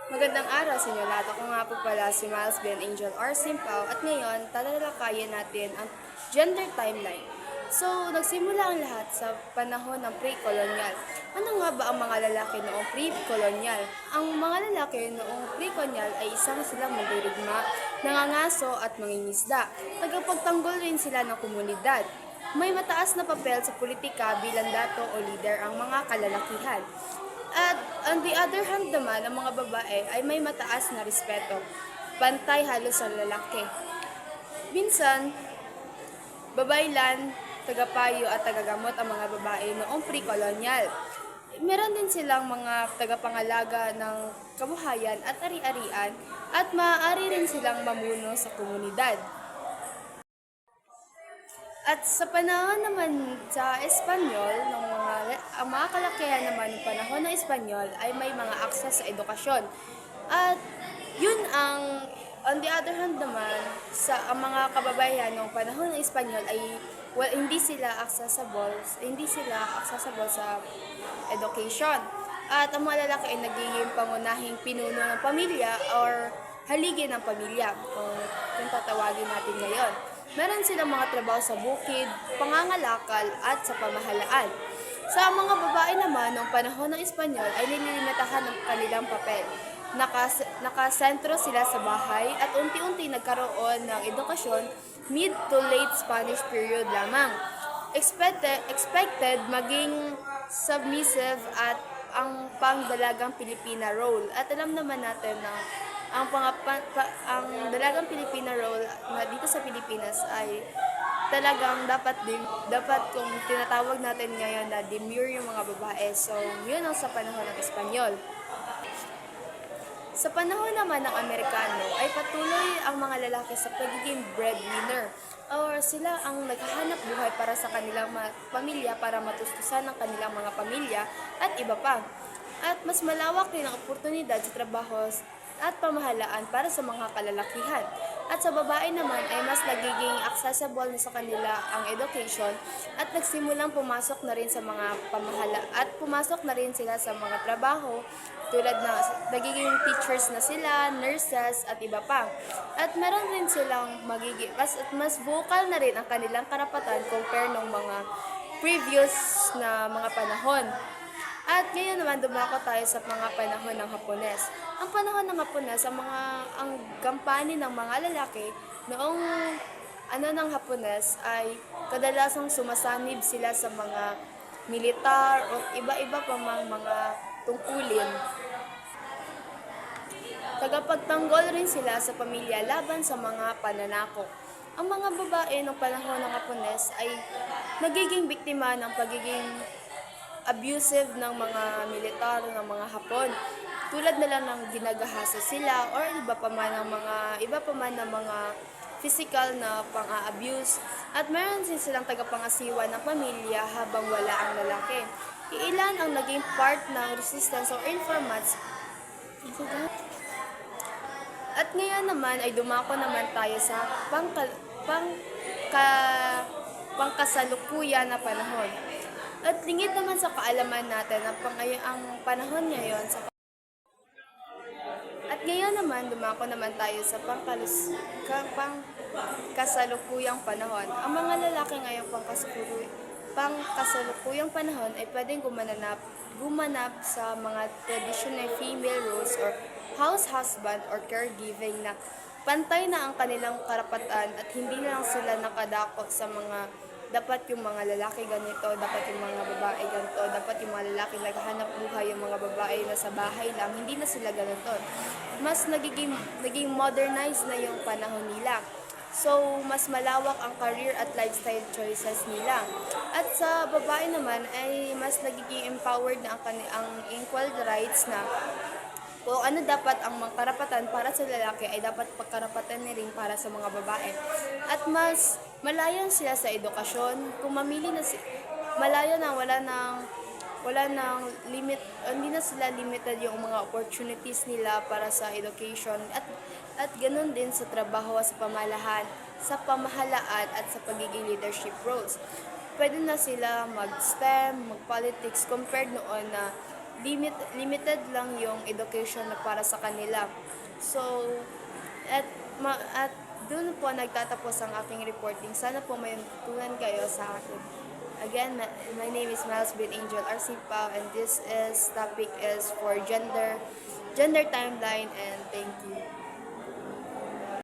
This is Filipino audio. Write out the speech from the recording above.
Magandang araw sa inyo lahat. Ako nga po pala si Miles Ben Angel R. Simpao at ngayon tatalakayin natin ang gender timeline. So, nagsimula ang lahat sa panahon ng pre-colonial. Ano nga ba ang mga lalaki noong pre-colonial? Ang mga lalaki noong pre-colonial ay isang silang mandirigma, nangangaso at mangingisda. Tagapagtanggol rin sila ng komunidad. May mataas na papel sa politika bilang dato o leader ang mga kalalakihan. At on the other hand naman, ang mga babae ay may mataas na respeto. Pantay halos sa lalaki. Minsan, babaylan, tagapayo at tagagamot ang mga babae noong pre-colonial. Meron din silang mga tagapangalaga ng kabuhayan at ari-arian at maaari rin silang mamuno sa komunidad. At sa panahon naman sa Espanyol, ang mga kalakihan naman ng panahon ng Espanyol ay may mga akses sa edukasyon. At yun on the other hand naman, ang mga kababayan ng panahon ng Espanyol ay hindi sila accessible sa education. At ang mga lalaki ay nagiging pangunahing pinuno ng pamilya or haligi ng pamilya, kung tatawagin natin ngayon. Meron silang mga trabaho sa bukid, pangangalakal at sa pamahalaan. Sa mga babae naman, noong panahon ng Espanyol ay nililimitahan ng kanilang papel. Nakasentro sila sa bahay at unti-unti nagkaroon ng edukasyon mid to late Spanish period lamang. Expected maging submissive at ang pangdalagang Pilipina role. At alam naman natin na ang dalagang Pilipina role na dito sa Pilipinas ay talagang dapat kung tinatawag natin ngayon na demure yung mga babae. So, yun ang sa panahon ng Espanyol. Sa panahon naman ng Amerikano ay patuloy ang mga lalaki sa pagiging breadwinner or sila ang naghahanap buhay para sa kanilang pamilya para matustusan ng kanilang mga pamilya at iba pa. At mas malawak rin ang oportunidad sa trabaho at pamahalaan para sa mga kalalakihan. At sa babae naman ay mas nagiging accessible na sa kanila ang education at nagsimulang pumasok na rin sa mga pamahala at pumasok na rin sila sa mga trabaho tulad na nagiging teachers na sila, nurses at iba pa. At meron rin silang mas vocal na rin ang kanilang karapatan compare ng mga previous na mga panahon. At ngayon naman dumako tayo sa mga panahon ng Hapones. Ang panahon ng Hapones, ang gampani ng mga lalaki noong ng Hapones ay kadalasang sumasanib sila sa mga militar o iba-iba pa mga tungkulin. Tagapagtanggol rin sila sa pamilya laban sa mga pananakop. Ang mga babae ng panahon ng Hapones ay nagiging biktima ng pagiging abusive ng mga militar ng mga Hapon. Tulad na lang ng ginagahasa sila or iba pa man ng mga physical na pang-abuse at meron din silang tagapangasiwa ng pamilya habang wala ang lalaki. Iilan ang naging part ng resistance or informants. At ngayon naman ay dumako naman tayo sa pangkasalukuyan na panahon. At lingid naman sa kaalaman natin ang panahon ngayon at ngayon naman dumako naman tayo sa pangkasalukuyang panahon. Ang mga lalaki ngayong pangkasalukuyang panahon ay pwedeng gumanap sa mga traditional female roles or house husband or caregiving na pantay na ang kanilang karapatan at hindi na lang sila nakadako sa mga dapat yung mga lalaki ganito, dapat yung mga babae ganito, dapat yung mga lalaki naghahanap buhay, yung mga babae na sa bahay lang, hindi na sila ganito. Mas naging modernized na yung panahon nila. So, mas malawak ang career at lifestyle choices nila. At sa babae naman ay mas nagiging empowered na ang equal rights na kung ano dapat ang mga karapatan para sa lalaki ay dapat pagkarapatan na rin para sa mga babae. At mas malayan sila sa edukasyon. Kung mamili na malayo na wala nang limit, hindi na sila limited yung mga opportunities nila para sa education at ganun din sa trabaho, sa pamahalaan at sa pagiging leadership roles. Pwede na sila mag-STEM, mag-politics compared noon na limited lang yung education na para sa kanila. So, at doon po nagtatapos ang aking reporting. Sana po may tutunan kayo sa akin. Again, my name is Miles Bin Angel Arcipao, and this is topic is for gender timeline, and thank you.